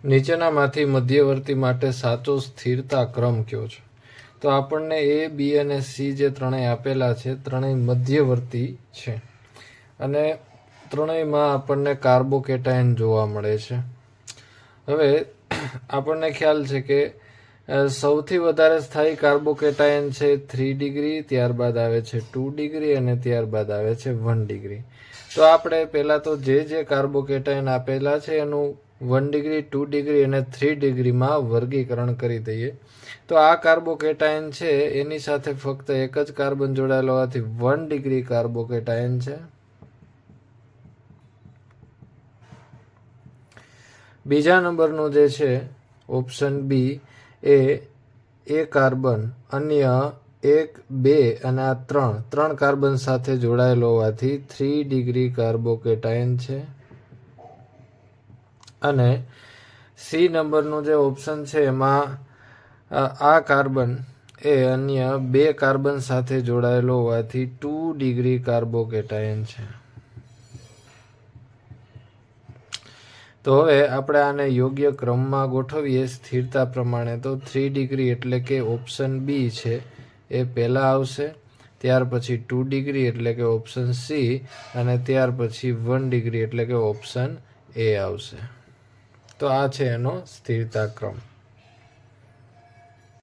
નીચેનામાંથી મધ્યવર્તી માટે સાચો સ્થિરતા ક્રમ કયો છે? તો આપણને એ, બી અને સી જે ત્રણેય આપેલા છે ત્રણેય મધ્યવર્તી છે અને ત્રણેયમાં આપણને કાર્બોકેટાયન જોવા મળે છે. હવે આપણને ખ્યાલ છે કે સૌથી વધારે સ્થાયી કાર્બોકેટાયન છે 3 ડિગ્રી, ત્યારબાદ આવે છે 2 ડિગ્રી અને ત્યારબાદ આવે છે 1 ડિગ્રી. તો આપણે પહેલાં તો જે કાર્બોકેટાયન આપેલા છે એનું 1 ડિગ્રી, 2 ડિગ્રી અને 3 ડિગ્રીમાં વર્ગીકરણ કરી દઈએ. તો આ કાર્બોકેટાયન છે એની સાથે ફક્ત એક જ કાર્બન જોડાયેલો હોવાથી 1 ડિગ્રી કાર્બોકેટાયન છે. બીજા નંબરનું જે છે ઓપ્શન બી એ કાર્બન અન્ય 1, 2 અને આ 3 કાર્બન સાથે જોડાયેલો હોવાથી 3 ડિગ્રી કાર્બોકેટાયન છે. અને સી નંબરનું જે ઓપ્શન છે એમાં આ કાર્બન એ અન્ય 2 કાર્બન સાથે જોડાયેલો હોવાથી 2 ડિગ્રી કાર્બોકેટાયન છે. તો હવે આપણે આને યોગ્ય ક્રમમાં ગોઠવીએ સ્થિરતા પ્રમાણે. તો 3 ડિગ્રી એટલે કે ઓપ્શન બી છે એ પહેલાં આવશે, ત્યાર પછી 2 ડિગ્રી એટલે કે ઓપ્શન સી અને ત્યાર પછી 1 ડિગ્રી એટલે કે ઓપ્શન એ આવશે. તો આ છે એનો સ્થિરતા ક્રમ.